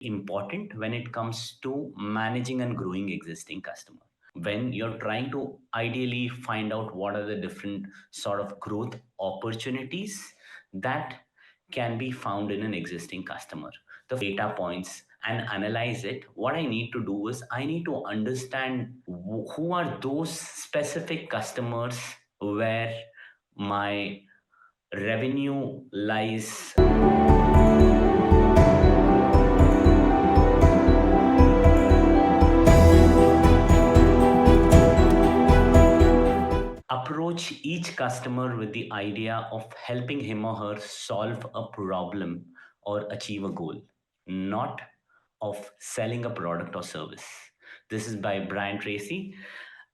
important when it comes to managing and growing existing customer. When you're trying to ideally find out what are the different sort of growth opportunities that can be found in an existing customer, the data points and analyze it, what I need to do is I need to understand who are those specific customers where my revenue lies. Approach each customer with the idea of helping him or her solve a problem or achieve a goal, not of selling a product or service. This is by Brian Tracy.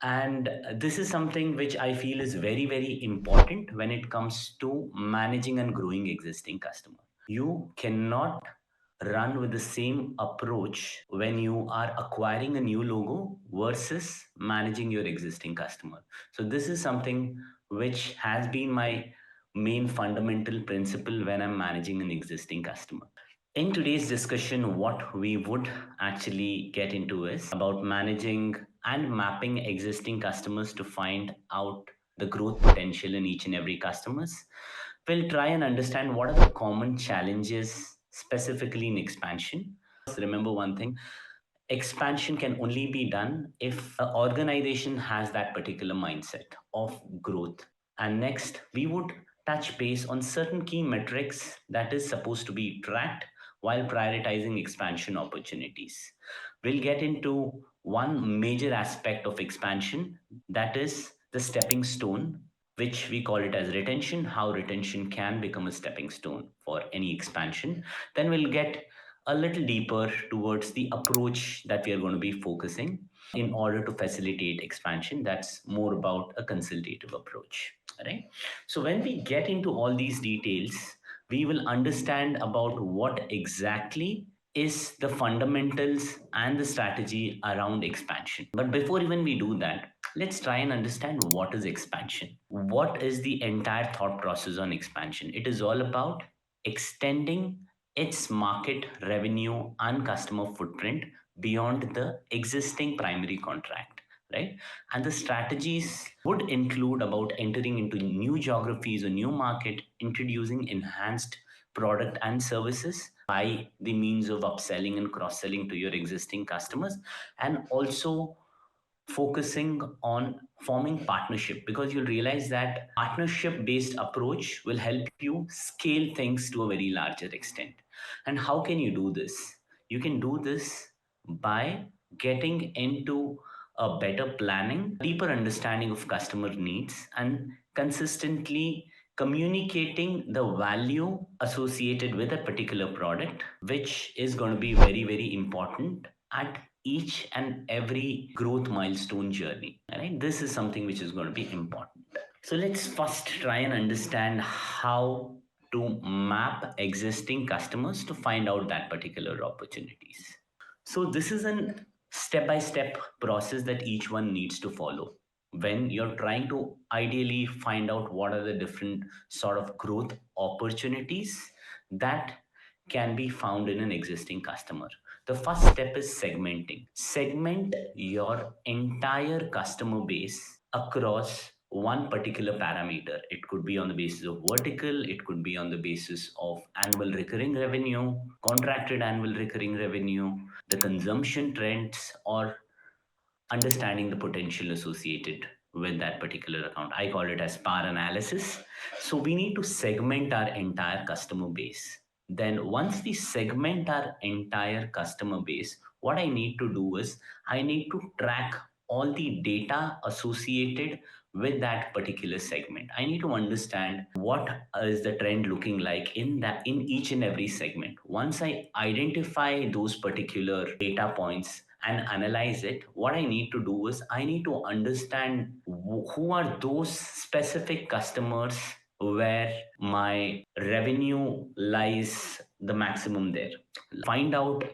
And this is something which I feel is very, very important when it comes to managing and growing existing customer. You cannot run with the same approach when you are acquiring a new logo versus managing your existing customer. So this is something which has been my main fundamental principle when I'm managing an existing customer. In today's discussion, what we would actually get into is about managing and mapping existing customers to find out the growth potential in each and every customers. We'll try and understand what are the common challenges specifically in expansion. Remember one thing, expansion can only be done if an organization has that particular mindset of growth. And next, we would touch base on certain key metrics that is supposed to be tracked while prioritizing expansion opportunities. We'll get into one major aspect of expansion, that is the stepping stone, which we call it as retention, how retention can become a stepping stone for any expansion. Then we'll get a little deeper towards the approach that we are going to be focusing in order to facilitate expansion. That's more about a consultative approach, right? So when we get into all these details, we will understand about what exactly is the fundamentals and the strategy around expansion. But before even we do that, let's try and understand what is expansion. What is the entire thought process on expansion? It is all about extending its market revenue and customer footprint beyond the existing primary contract, right? And the strategies would include about entering into new geographies or new market, introducing enhanced product and services by the means of upselling and cross-selling to your existing customers, and also focusing on forming partnership, because you'll realize that partnership based approach will help you scale things to a very larger extent. And how can you do this? You can do this by getting into a better planning, deeper understanding of customer needs, and consistently communicating the value associated with a particular product, which is going to be very, very important at each and every growth milestone journey. Right? This is something which is going to be important. So let's first try and understand how to map existing customers to find out that particular opportunities. So this is an step-by-step process that each one needs to follow when you're trying to ideally find out what are the different sort of growth opportunities that can be found in an existing customer. The first step is segmenting. Segment your entire customer base across one particular parameter. It could be on the basis of vertical, it could be on the basis of annual recurring revenue, contracted annual recurring revenue, the consumption trends, or understanding the potential associated with that particular account. I call it as PAR analysis. So we need to segment our entire customer base. Then once we segment our entire customer base, what I need to do is I need to track all the data associated with that particular segment. I need to understand what is the trend looking like in each and every segment. Once I identify those particular data points and analyze it, what I need to do is I need to understand who are those specific customers where my revenue lies the maximum there. Find out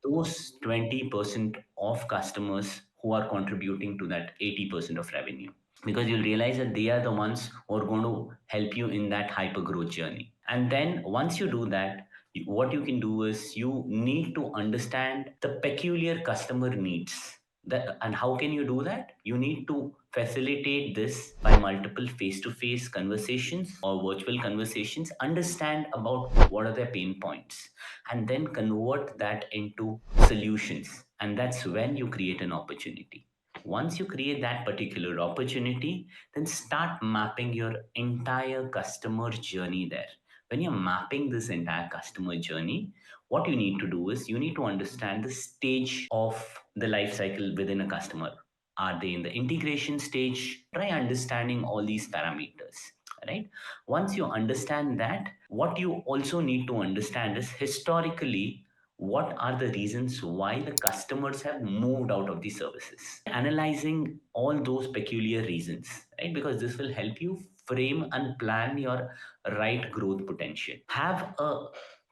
those 20% of customers who are contributing to that 80% of revenue, because you'll realize that they are the ones who are going to help you in that hyper growth journey. And then once you do that, What you can do is you need to understand the peculiar customer needs. And how can you do that? You need to facilitate this by multiple face-to-face conversations or virtual conversations, understand about what are their pain points, and then convert that into solutions. And that's when you create an opportunity. Once you create that particular opportunity, then start mapping your entire customer journey there. When you're mapping this entire customer journey, what you need to do is you need to understand the stage of the life cycle within a customer. Are they in the integration stage? Try understanding all these parameters, right? Once you understand that, what you also need to understand is historically what are the reasons why the customers have moved out of the services. Analyzing all those peculiar reasons, right? Because this will help you frame and plan your right growth potential. Have a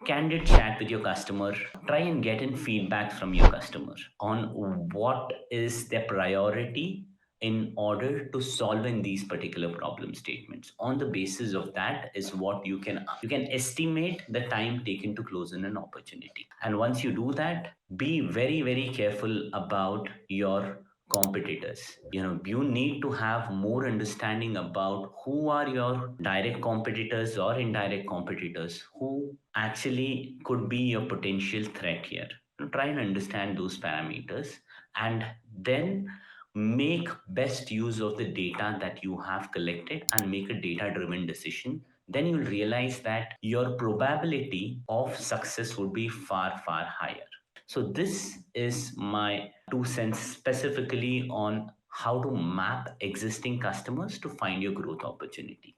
candid chat with your customer. Try and get in feedback from your customer on what is their priority in order to solve in these particular problem statements. On the basis of that is what you can estimate the time taken to close in an opportunity. And once you do that, be very very careful about your competitors. You need to have more understanding about who are your direct competitors or indirect competitors, who actually could be your potential threat here. Try and understand those parameters, and then make best use of the data that you have collected and make a data driven decision. Then you'll realize that your probability of success would be far far higher. So this is my 2 cents specifically on how to map existing customers to find your growth opportunity.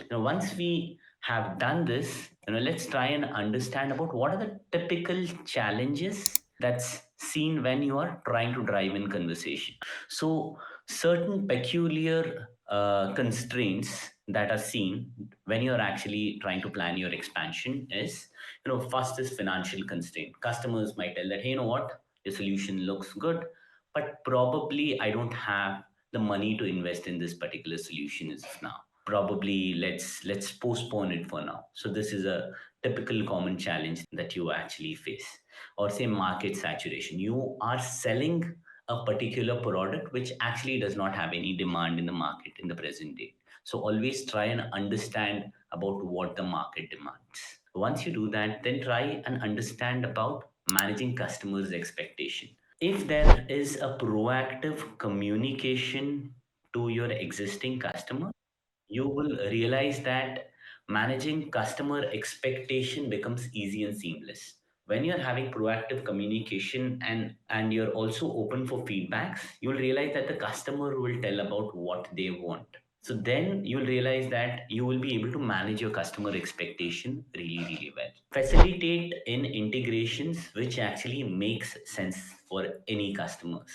Now, once we have done this, let's try and understand about what are the typical challenges that's seen when you are trying to drive in conversation. So, certain peculiar constraints that are seen when you're actually trying to plan your expansion is, first is financial constraint. Customers might tell that, hey, you know what, your solution looks good, but probably I don't have the money to invest in this particular solution as of now. Probably let's postpone it for now. So this is a typical common challenge that you actually face. Or say market saturation. You are selling a particular product which actually does not have any demand in the market in the present day. So always try and understand about what the market demands. Once you do that, then try and understand about managing customers' expectation. If there is a proactive communication to your existing customer, you will realize that managing customer expectation becomes easy and seamless. When you're having proactive communication and you're also open for feedbacks, you'll realize that the customer will tell about what they want. So then you'll realize that you will be able to manage your customer expectation really really well. Facilitate in integrations which actually makes sense for any customers.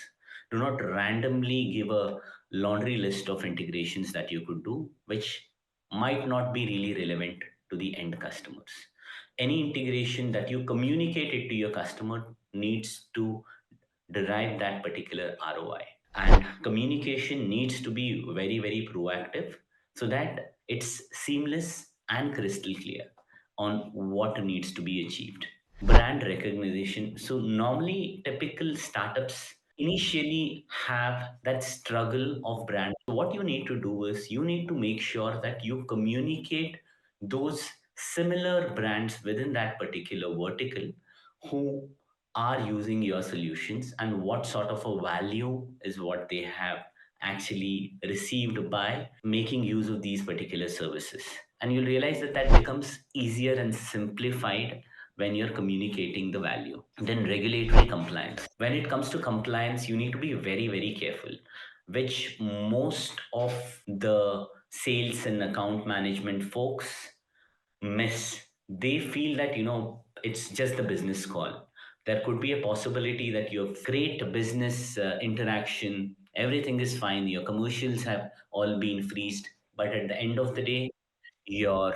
Do not randomly give a laundry list of integrations that you could do, which might not be really relevant to the end customers. Any integration that you communicated to your customer needs to derive that particular ROI. And communication needs to be very, very proactive so that it's seamless and crystal clear on what needs to be achieved. Brand recognition. So, normally, typical startups initially have that struggle of brand. So what you need to do is you need to make sure that you communicate those similar brands within that particular vertical who are using your solutions and what sort of a value is what they have actually received by making use of these particular services. And you'll realize that that becomes easier and simplified when you're communicating the value. Then regulatory compliance. When it comes to compliance, you need to be very, very careful, which most of the sales and account management folks miss. They feel that, it's just a business call. There could be a possibility that you have great business interaction, everything is fine, your commercials have all been freezed, but at the end of the day, your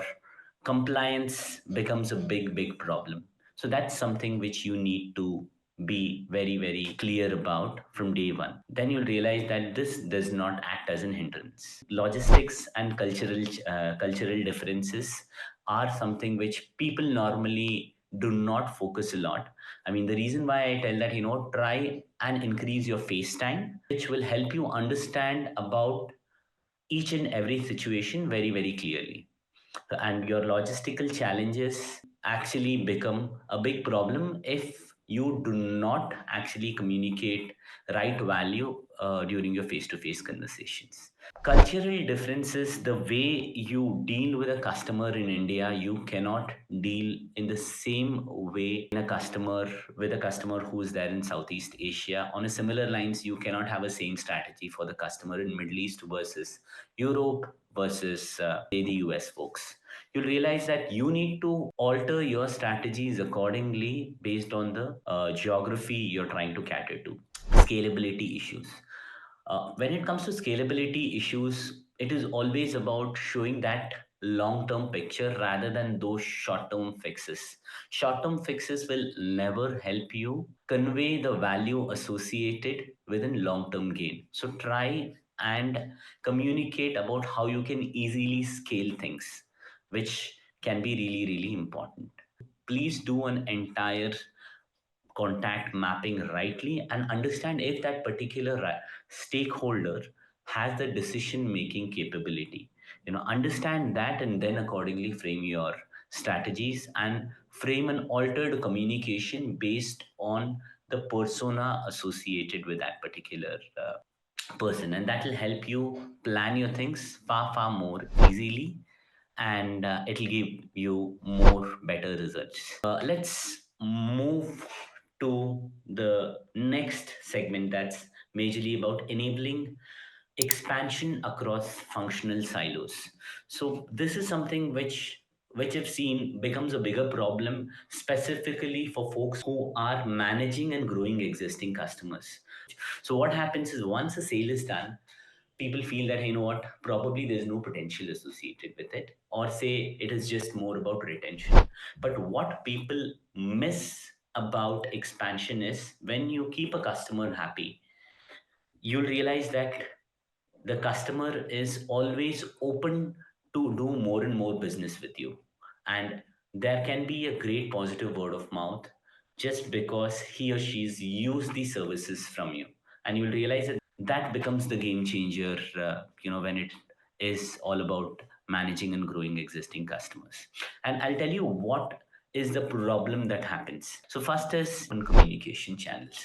compliance becomes a big, big problem. So that's something which you need to be very, very clear about from day one. Then you'll realize that this does not act as an hindrance. Logistics and cultural differences are something which people normally do not focus a lot. I mean, the reason why I tell that, try and increase your face time, which will help you understand about each and every situation very, very clearly. And your logistical challenges actually become a big problem if you do not actually communicate right value during your face-to-face conversations. Cultural differences, the way you deal with a customer in India, you cannot deal in the same way in a customer with a customer who is there in Southeast Asia. On a similar lines, you cannot have a same strategy for the customer in Middle East versus Europe versus say the US folks. You'll realize that you need to alter your strategies accordingly based on the geography you're trying to cater to. Scalability issues. When it comes to scalability issues, it is always about showing that long term picture rather than those short term fixes. Short term fixes will never help you convey the value associated within long term gain. So try and communicate about how you can easily scale things, which can be really, really important. Please do an entire contact mapping rightly and understand if that particular stakeholder has the decision making capability. Understand that and then accordingly frame your strategies and frame an altered communication based on the persona associated with that particular person, and that will help you plan your things far, far more easily, and it'll give you more better results. Let's move to the next segment, that's majorly about enabling expansion across functional silos. So this is something which I've seen becomes a bigger problem specifically for folks who are managing and growing existing customers. So what happens is once a sale is done, people feel that, what, probably there's no potential associated with it, or say it is just more about retention. But what people miss about expansion is when you keep a customer happy, you'll realize that the customer is always open to do more and more business with you. And there can be a great positive word of mouth just because he or she's used the services from you. And you'll realize that that becomes the game changer, when it is all about managing and growing existing customers. And I'll tell you what is the problem that happens. So first is on communication channels.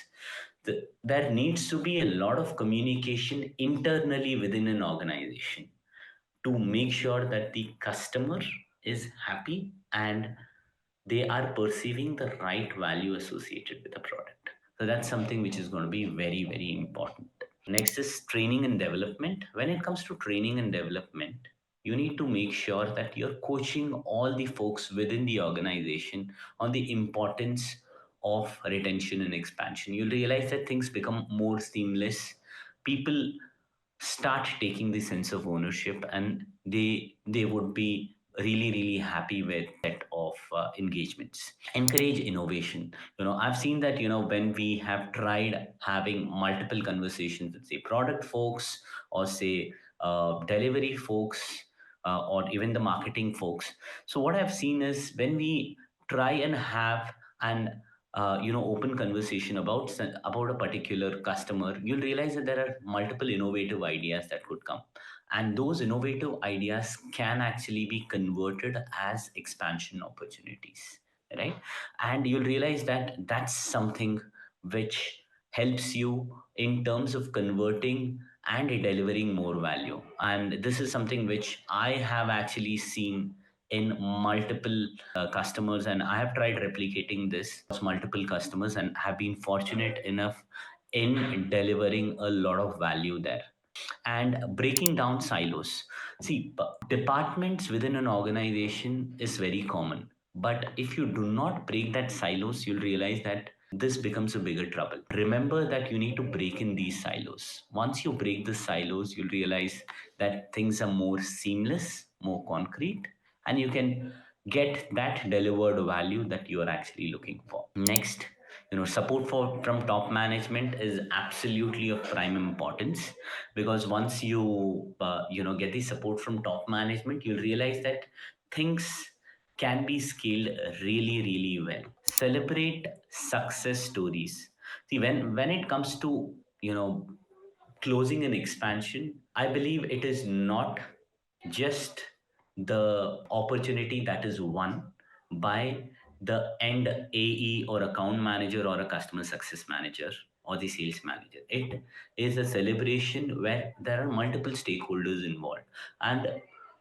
There needs to be a lot of communication internally within an organization to make sure that the customer is happy and they are perceiving the right value associated with the product. So that's something which is going to be very, very important. Next is training and development. When it comes to training and development, you need to make sure that you're coaching all the folks within the organization on the importance of retention and expansion. You'll realize that things become more seamless. People start taking the sense of ownership, and they would be really, really happy with that of engagements. Encourage innovation. I've seen that, when we have tried having multiple conversations with, say, product folks, or say delivery folks, or even the marketing folks. So what I've seen is when we try and have an open conversation about a particular customer, you'll realize that there are multiple innovative ideas that could come, and those innovative ideas can actually be converted as expansion opportunities, right? And you'll realize that that's something which helps you in terms of converting and delivering more value. And this is something which I have actually seen in multiple customers, and I have tried replicating this across multiple customers and have been fortunate enough in delivering a lot of value there. And breaking down silos. See, departments within an organization is very common, but if you do not break that silos, you'll realize that this becomes a bigger trouble. Remember that you need to break in these silos. Once you break the silos, you'll realize that things are more seamless, more concrete, and you can get that delivered value that you are actually looking for. Next, support from top management is absolutely of prime importance, because once you get the support from top management, you'll realize that things can be scaled really, really well. Celebrate success stories. See, when it comes to, you know, closing an expansion, I believe it is not just the opportunity that is won by the end AE or account manager or a customer success manager or the sales manager. It is a celebration where there are multiple stakeholders involved. And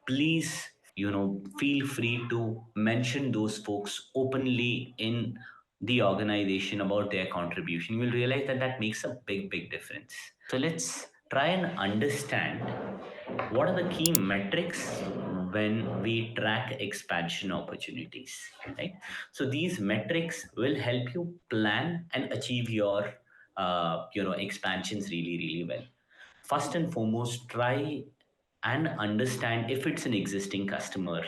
please, feel free to mention those folks openly in the organization about their contribution. You will realize that that makes a big, big difference. So let's try and understand what are the key metrics when we track expansion opportunities, right? So these metrics will help you plan and achieve your expansions really, really well. First and foremost, try and understand if it's an existing customer,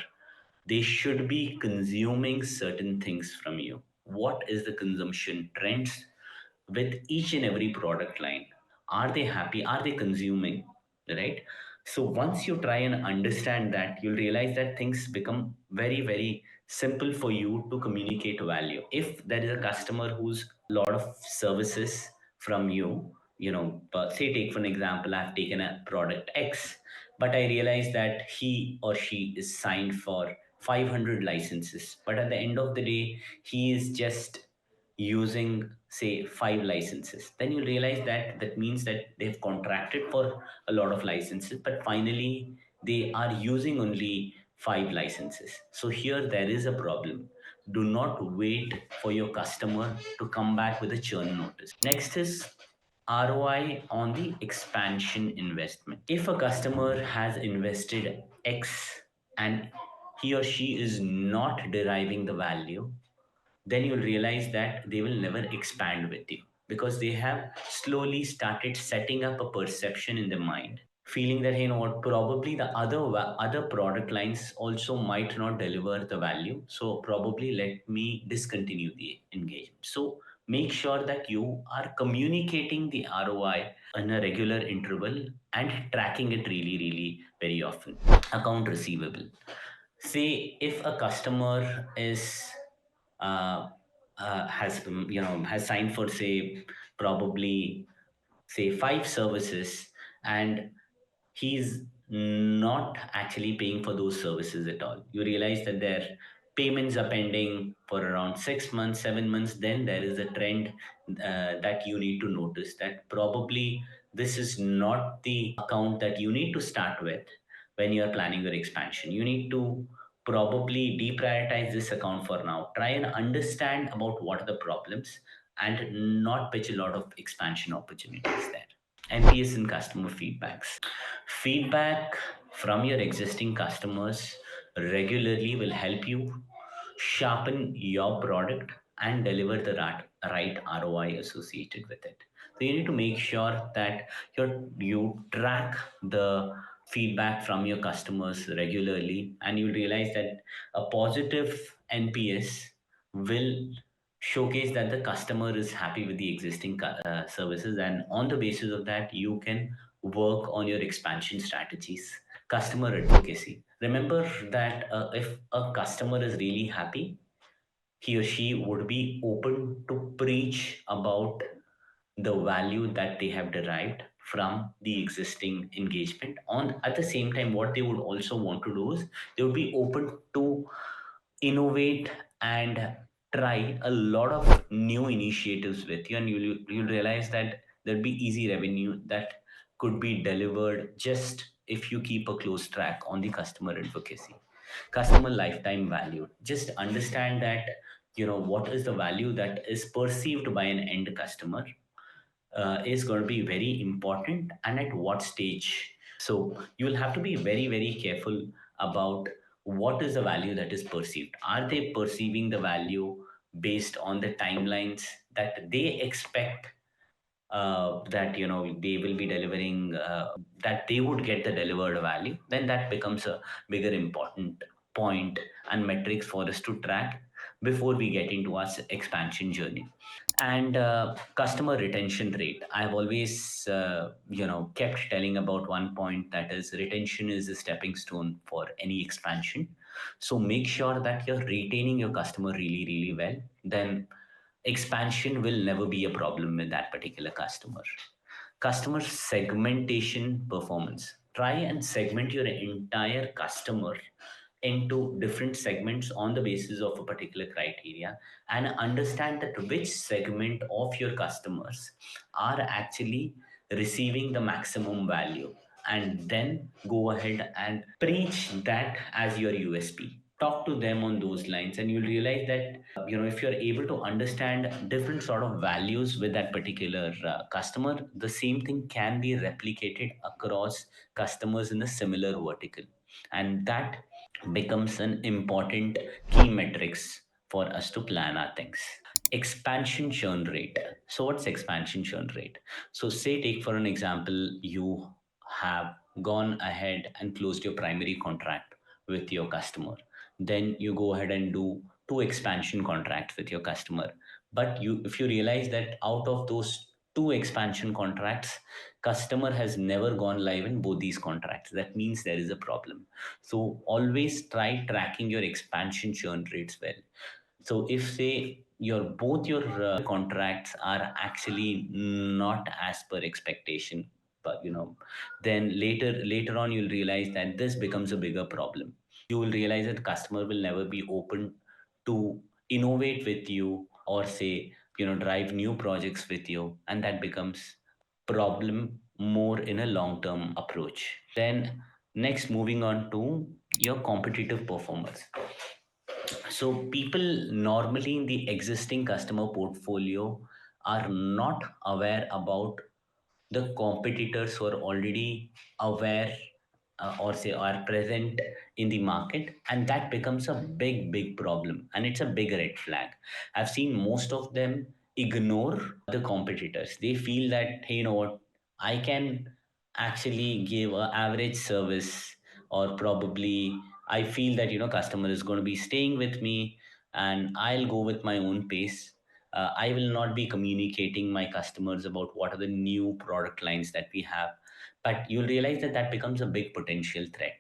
they should be consuming certain things from you. What is the consumption trends with each and every product line? Are they happy? Are they consuming? Right? So once you try and understand that, you'll realize that things become very, very simple for you to communicate value. If there is a customer who's a lot of services from you, say, take for an example, I've taken a product X, but I realize that he or she is signed for 500 licenses, but at the end of the day he is just using, say, 5 licenses. Then you realize that that means that they've contracted for a lot of licenses, but finally they are using only 5 licenses. So here there is a problem. Do not wait for your customer to come back with a churn notice. Next is ROI on the expansion investment. If a customer has invested X and he or she is not deriving the value, then you'll realize that they will never expand with you, because they have slowly started setting up a perception in their mind, feeling that, hey, you know what, probably the other product lines also might not deliver the value, so probably let me discontinue the engagement. So make sure that you are communicating the ROI in a regular interval and tracking it really, really very often. Account receivable. Say if a customer is has signed for, say, probably, say, 5 services, and he's not actually paying for those services at all. You realize that their payments are pending for around 6 months, 7 months. Then there is a trend that you need to notice, that probably this is not the account that you need to start with when you are planning your expansion. You need to probably deprioritize this account for now. Try and understand about what are the problems and not pitch a lot of expansion opportunities there. NPS and customer feedbacks. Feedback from your existing customers regularly will help you sharpen your product and deliver the right ROI associated with it. So you need to make sure that you track the feedback from your customers regularly, and you'll realize that a positive NPS will showcase that the customer is happy with the existing services, and on the basis of that you can work on your expansion strategies. Customer advocacy. Remember that if a customer is really happy, he or she would be open to preach about the value that they have derived from the existing engagement. On at the same time, what they would also want to do is they would be open to innovate and try a lot of new initiatives with you, and you'll realize that there'll be easy revenue that could be delivered just if you keep a close track on the customer advocacy. Customer lifetime value. Just understand that, what is the value that is perceived by an end customer is going to be very important, and at what stage. So you will have to be very, very careful about what is the value that is perceived. Are they perceiving the value based on the timelines that they expect, that they will be delivering, that they would get the delivered value? Then that becomes a bigger important point and metrics for us to track before we get into our expansion journey. And customer retention rate. I've always kept telling about one point, that is retention is a stepping stone for any expansion. So make sure that you're retaining your customer really, really well. Then expansion will never be a problem with that particular customer. Customer segmentation performance. Try and segment your entire customer into different segments on the basis of a particular criteria, and understand that which segment of your customers are actually receiving the maximum value, and then go ahead and preach that as your USP. Talk to them on those lines, and you'll realize that if you're able to understand different sort of values with that particular customer, the same thing can be replicated across customers in a similar vertical, and that becomes an important key metrics for us to plan our things. Expansion churn rate. So what's expansion churn rate? So say, take for an example, you have gone ahead and closed your primary contract with your customer. Then you go ahead and do two expansion contracts with your customer. But if you realize that out of those two expansion contracts, customer has never gone live in both these contracts, that means there is a problem. So always try tracking your expansion churn rates well. So if say your both your contracts are actually not as per expectation, but then later on you'll realize that this becomes a bigger problem. You will realize that the customer will never be open to innovate with you, or say drive new projects with you, and that becomes problem more in a long term approach. Then next, moving on to your competitive performance. So people normally in the existing customer portfolio are not aware about the competitors who are already aware, or say are present in the market, and that becomes a big problem, and it's a big red flag. I've seen most of them ignore the competitors. They feel that, hey, you know what, I can actually give a average service, or probably I feel that customer is going to be staying with me, and I'll go with my own pace. I will not be communicating my customers about what are the new product lines that we have. But you'll realize that that becomes a big potential threat.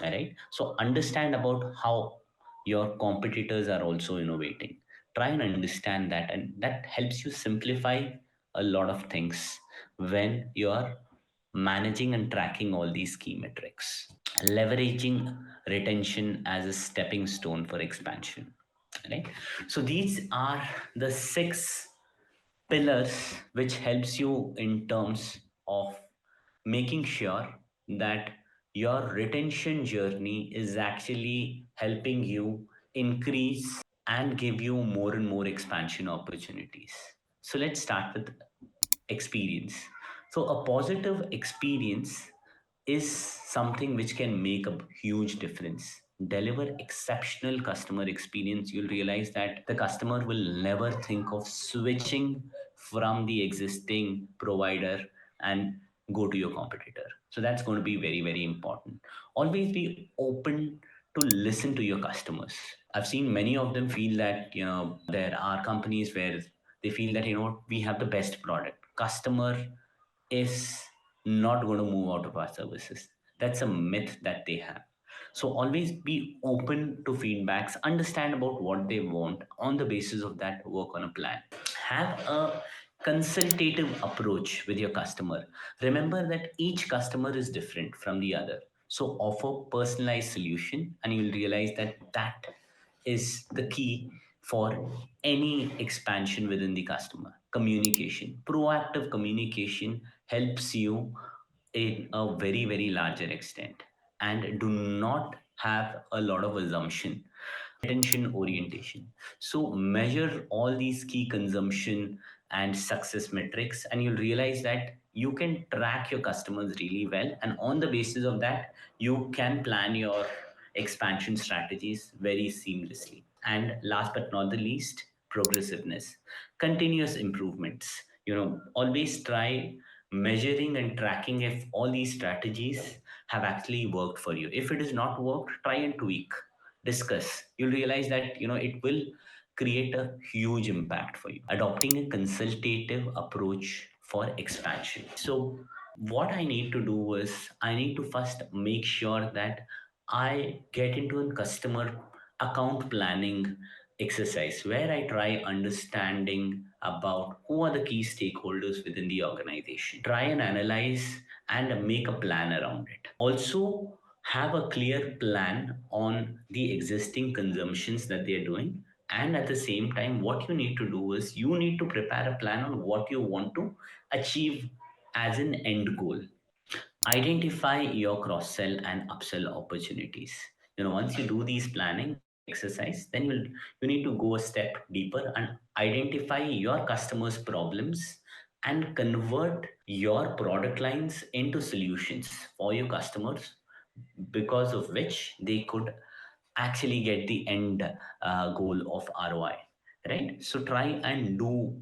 All right. So understand about how your competitors are also innovating. Try and understand that, and that helps you simplify a lot of things when you are managing and tracking all these key metrics. Leveraging retention as a stepping stone for expansion. Right. So these are the 6 pillars which helps you in terms of making sure that your retention journey is actually helping you increase and give you more and more expansion opportunities. So let's start with experience. So a positive experience is something which can make a huge difference. Deliver exceptional customer experience. You'll realize that the customer will never think of switching from the existing provider and go to your competitor. So that's going to be very, very important. Always be open to listen to your customers. I've seen many of them feel that, there are companies where they feel that, we have the best product. Customer is not going to move out of our services. That's a myth that they have. So always be open to feedbacks, understand about what they want. On the basis of that, work on a plan. Have a consultative approach with your customer. Remember that each customer is different from the other. So offer personalized solution, and you'll realize that that is the key for any expansion within the customer. Communication. Proactive communication helps you in a very, very larger extent. And do not have a lot of assumption. Attention orientation. So measure all these key consumption and success metrics, and you'll realize that you can track your customers really well. And on the basis of that, you can plan your expansion strategies very seamlessly. And last but not the least, progressiveness, continuous improvements. Always try measuring and tracking if all these strategies have actually worked for you. If it has not worked, try and tweak, discuss. You'll realize that it will create a huge impact for you. Adopting a consultative approach for expansion. So what I need to do is I need to first make sure that I get into a customer account planning exercise where I try understanding about who are the key stakeholders within the organization. Try and analyze and make a plan around it. Also, have a clear plan on the existing consumptions that they are doing. And at the same time, what you need to do is you need to prepare a plan on what you want to achieve as an end goal. Identify your cross sell and upsell opportunities. Once you do these planning exercise, then you need to go a step deeper and identify your customers problems and convert your product lines into solutions for your customers, because of which they could actually get the end goal of ROI, right? So try and do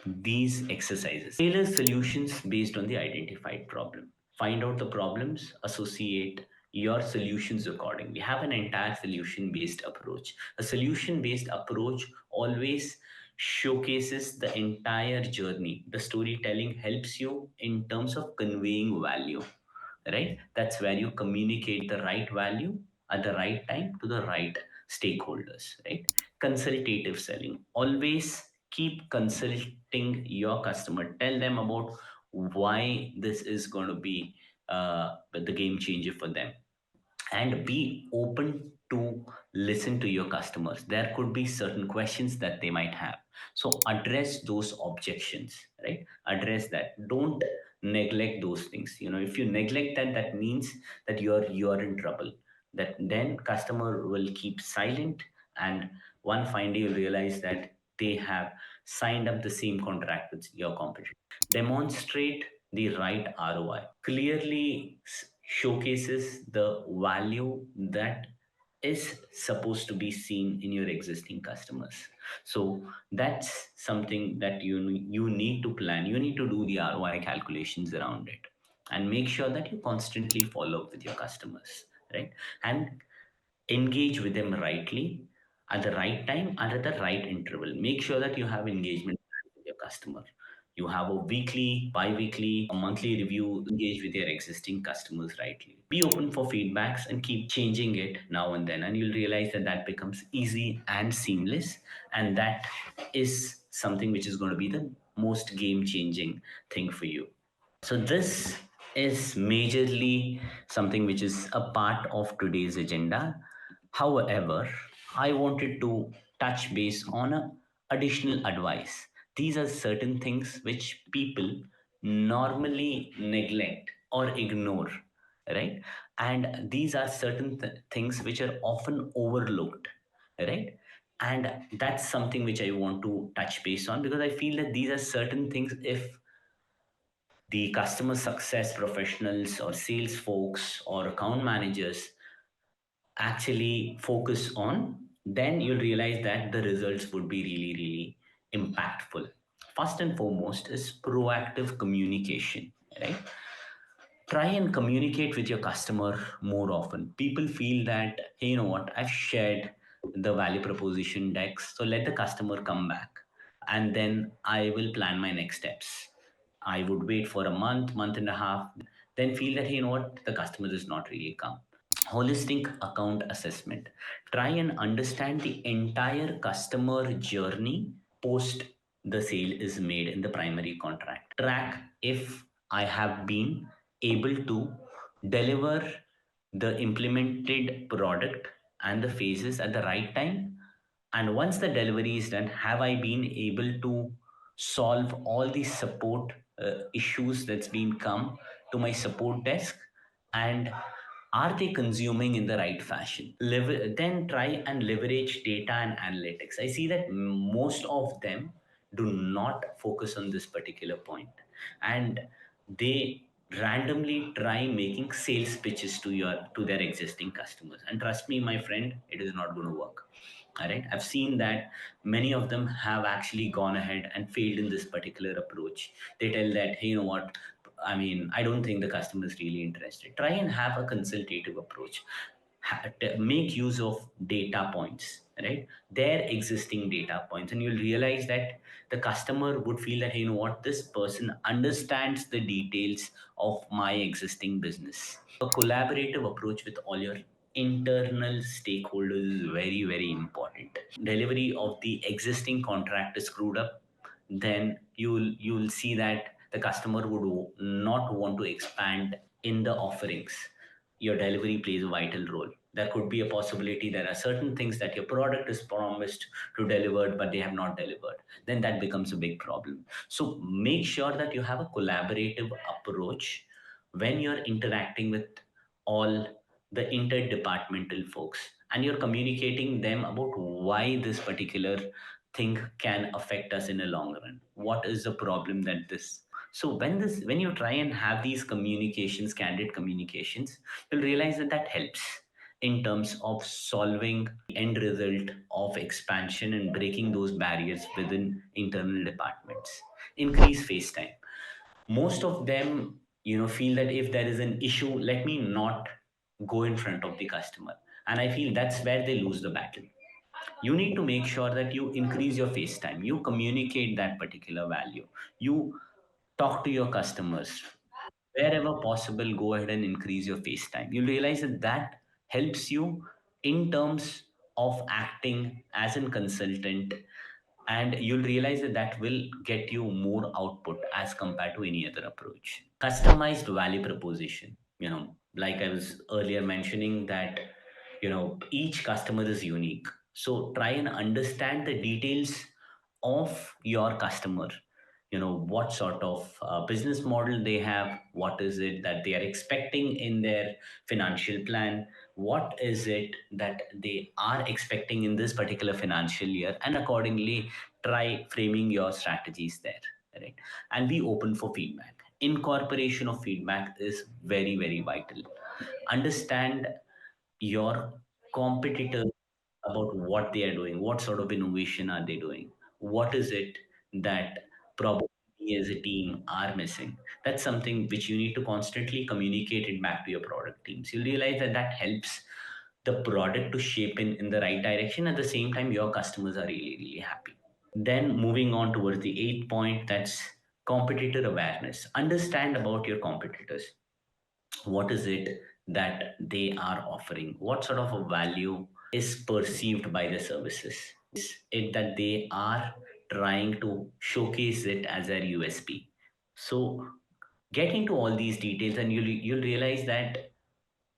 these exercises. Tailor solutions based on the identified problem. Find out the problems, associate your solutions accordingly. Have an entire solution based approach. A solution based approach always showcases the entire journey. The storytelling helps you in terms of conveying value, right? That's where you communicate the right value at the right time to the right stakeholders, right? Consultative selling. Always keep consulting your customer. Tell them about why this is going to be the game changer for them, and be open to listen to your customers. There could be certain questions that they might have, so address those objections, right? Address that. Don't neglect those things. If you neglect that, that means that you're in trouble. That then customer will keep silent, and one fine day you'll realize that they have signed up the same contract with your competitor. Demonstrate the right ROI. Clearly showcases the value that is supposed to be seen in your existing customers. So that's something that you need to plan. You need to do the ROI calculations around it, and make sure that you constantly follow up with your customers, right? And engage with them rightly, at the right time and at the right interval. Make sure that you have engagement with your customer. You have a weekly, bi-weekly, a monthly review. Engage with your existing customers rightly. Be open for feedbacks and keep changing it now and then, and you'll realize that that becomes easy and seamless, and that is something which is going to be the most game changing thing for you. So this is majorly something which is a part of today's agenda. However, I wanted to touch base on a additional advice. These are certain things which people normally neglect or ignore, right? And these are certain things which are often overlooked, right? And that's something which I want to touch base on, because I feel that these are certain things, if the customer success professionals or sales folks or account managers actually focus on, then you'll realize that the results would be really, really impactful. First and foremost is proactive communication, right? Try and communicate with your customer more often. People feel that, hey, you know what, I've shared the value proposition decks, so let the customer come back and then I will plan my next steps. I would wait for a month and a half, then feel that, hey, you know what, the customer does not really come. Holistic account assessment. Try and understand the entire customer journey post the sale is made in the primary contract. Track if I have been able to deliver the implemented product and the phases at the right time. And once the delivery is done, have I been able to solve all the support issues that's been come to my support desk? And are they consuming in the right fashion? Then try and leverage data and analytics. I see that most of them do not focus on this particular point, and they randomly try making sales pitches to their existing customers. And trust me, my friend, it is not going to work. All right, I've seen that many of them have actually gone ahead and failed in this particular approach. They tell that, hey, you know what, I mean, I don't think the customer is really interested. Try and have a consultative approach. Make use of data points, right? Their existing data points, and you'll realize that the customer would feel that, hey, you know what, this person understands the details of my existing business. A collaborative approach with all your internal stakeholders is very, very important. Delivery of the existing contract is screwed up, then you'll see that the customer would not want to expand in the offerings. Your delivery plays a vital role. There could be a possibility there are certain things that your product is promised to deliver but they have not delivered, then that becomes a big problem. So make sure that you have a collaborative approach when you're interacting with all the interdepartmental folks, and you're communicating them about why this particular thing can affect us in a long run. What is the problem that this? So when you try and have these communications, candid communications, you'll realize that that helps in terms of solving the end result of expansion and breaking those barriers within internal departments. Increase face time. Most of them, feel that if there is an issue, let me not go in front of the customer, and I feel that's where they lose the battle. You need to make sure that you increase your face time, you communicate that particular value, you talk to your customers wherever possible. Go ahead and increase your face time. You'll realize that that helps you in terms of acting as a consultant, and you'll realize that that will get you more output as compared to any other approach. Customized value proposition, like I was earlier mentioning that, each customer is unique. So try and understand the details of your customer. What sort of business model they have, what is it that they are expecting in their financial plan, what is it that they are expecting in this particular financial year, and accordingly try framing your strategies there, right? And be open for feedback. Incorporation of feedback is very, very vital. Understand your competitors about what they are doing, what sort of innovation are they doing, what is it that probably we as a team are missing. That's something which you need to constantly communicate it back to your product teams. You'll realize that that helps the product to shape in the right direction. At the same time, your customers are really, really happy. Then moving on towards the eighth point, that's competitor awareness. Understand about your competitors. What is it that they are offering? What sort of a value is perceived by the services? It that they are trying to showcase it as their USP. So get into all these details, and you'll realize that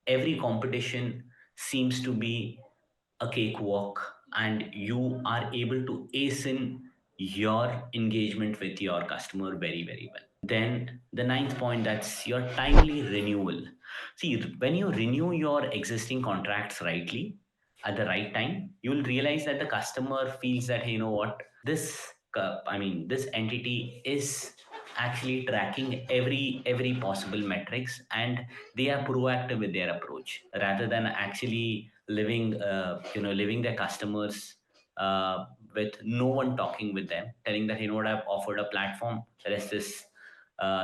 every competition seems to be a cakewalk, and you are able to ace in your engagement with your customer very, very well. Then the ninth point, that's your timely renewal. See, when you renew your existing contracts rightly at the right time, you'll realize that the customer feels that, hey, you know what, this entity is actually tracking every possible metrics, and they are proactive with their approach rather than actually leaving their customers with no one talking with them, telling that, I've offered a platform, the rest is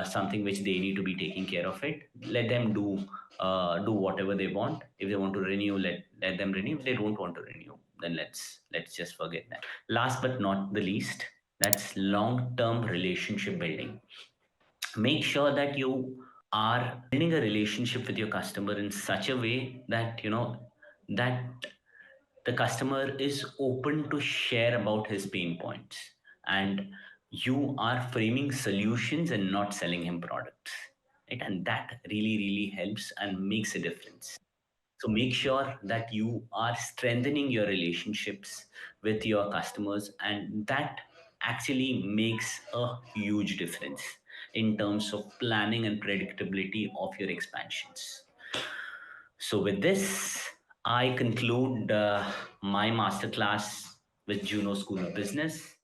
something which they need to be taking care of it. Let them do whatever they want. If they want to renew, let them renew. If they don't want to renew, then let's just forget that. Last but not the least, that's long term relationship building. Make sure that you are building a relationship with your customer in such a way that that the customer is open to share about his pain points, and you are framing solutions and not selling him products, right? And that really, really helps and makes a difference. So make sure that you are strengthening your relationships with your customers, and that actually makes a huge difference in terms of planning and predictability of your expansions. So, with this, I conclude my masterclass with Juno School of Business.